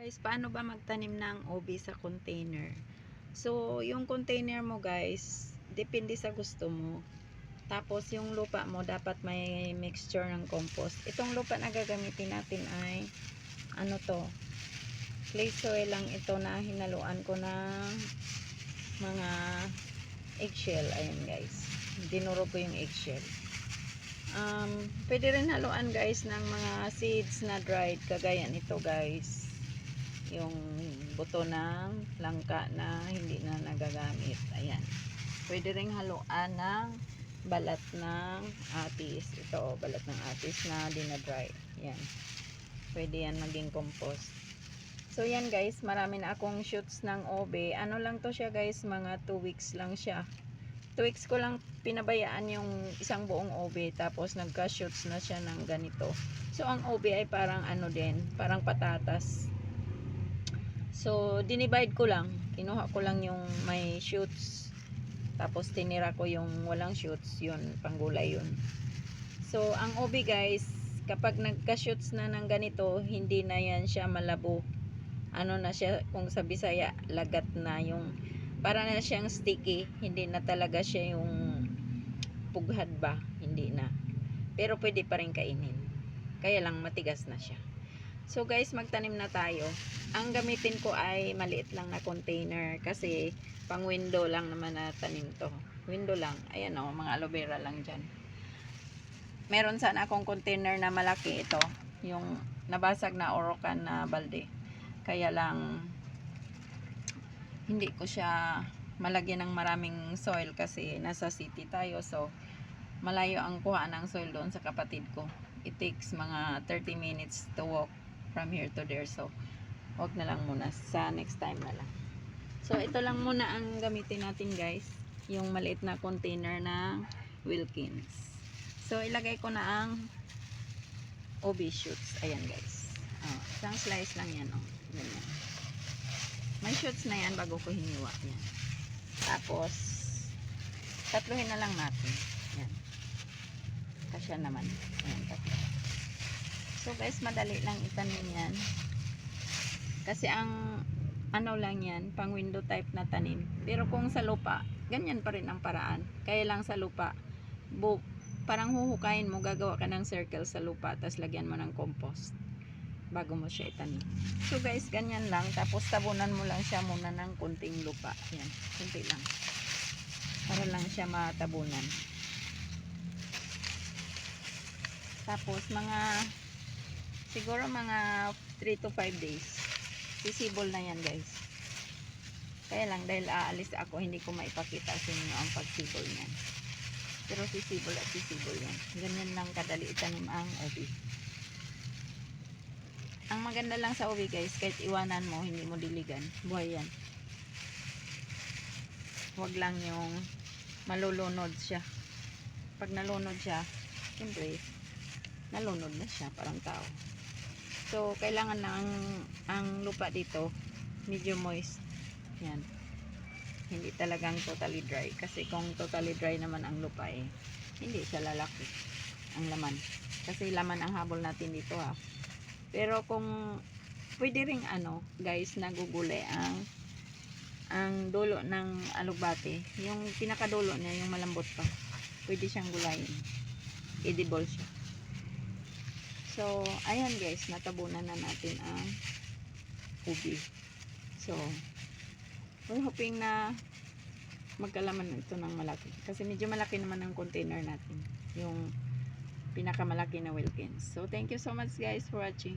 Guys, paano ba magtanim ng OB sa container? So, yung container mo guys, depende sa gusto mo. Tapos, yung lupa mo, dapat may mixture ng compost. Itong lupa na gagamitin natin ay, ano to, clay soil lang ito na hinaluan ko ng mga eggshell. Ayan guys, dinuro ko yung eggshell. Pwede rin haluan guys ng mga seeds na dried, kagaya nito guys, yung buto ng langka na hindi na nagagamit. Ayan, pwede rin haluan ng balat ng atis. Ito, balat ng atis na dinadry. Ayan, pwede yan maging compost. So yan guys, marami na akong shoots ng OB. Ano lang to siya guys, mga 2 weeks lang siya. 2 weeks ko lang pinabayaan yung isang buong OB, tapos nagka-shoots na siya ng ganito. So ang OB ay parang ano din, parang patatas. So dinivide ko lang, kinuha ko lang yung may shoots, tapos tinira ko yung walang shoots, yun panggulay yun. So ang OB guys, kapag nagka-shoots na ng ganito, hindi na yan siya malabo. Ano na siya, kung sa Bisaya, lagat na, yung para na siyang sticky, hindi na talaga siya yung pughad ba, hindi na. Pero pwede pa rin kainin, kaya lang matigas na siya. So guys, magtanim na tayo. Ang gamitin ko ay maliit lang na container, kasi pang window lang naman na tanim to. Window lang, ayan o, mga aloe vera lang dyan. Meron sana akong container na malaki, ito yung nabasag na orokan na balde, kaya lang hindi ko siya malagyan ng maraming soil kasi nasa city tayo. So malayo ang kuha ng soil doon sa kapatid ko. It takes mga 30 minutes to walk from here to there. So wag na lang muna, sa next time na lang. So ito lang muna ang gamitin natin guys, yung maliit na container ng Wilkins. So ilagay ko na ang OB shoots. Ayan guys, isang slice lang yan, ganyan. May shoots na yan bago ko hiniwa yan. Tapos tatluhin na lang natin yan, kasya naman. Ayan, tatlo. So guys, madali lang itanim yan, kasi ang ano lang yan, pang window type na tanim. Pero kung sa lupa, ganyan pa rin ang paraan. Kaya lang sa lupa, parang huhukayin mo, gagawa ka ng circle sa lupa, tapos lagyan mo ng compost bago mo siya itanim. So guys, ganyan lang. Tapos tabunan mo lang siya muna ng kunting lupa. Yan, kunti lang, para lang siya matabunan. Tapos siguro mga 3 to 5 days, sisibol na yan guys. Kaya lang, dahil aalis ako, hindi ko maipakita sa inyo ang pagsibol niyan. Pero sisibol at sisibol yan. Ganyan lang kadali itanim ang OB. Ang maganda lang sa OB guys, kahit iwanan mo, hindi mo diligan, buhay yan. Huwag lang yung malulunod siya. Pag nalunod siya, siyempre nalunod na siya, parang tao. So kailangan lang ang lupa dito medyo moist. Yan, hindi talagang totally dry, kasi kung totally dry naman ang lupa hindi siya lalaki ang laman, kasi laman ang habol natin dito Pero kung pwede ring guys, nagugulay ang dulo ng alugbate, yung pinakadulo niya, yung malambot pa, pwede siyang gulayin, edible siya. So ayan guys, natabunan na natin ang ubi. So we're hoping na magkalaman ito ng malaki, kasi medyo malaki naman ang container natin, yung pinakamalaki na Wilkins. So thank you so much guys for watching.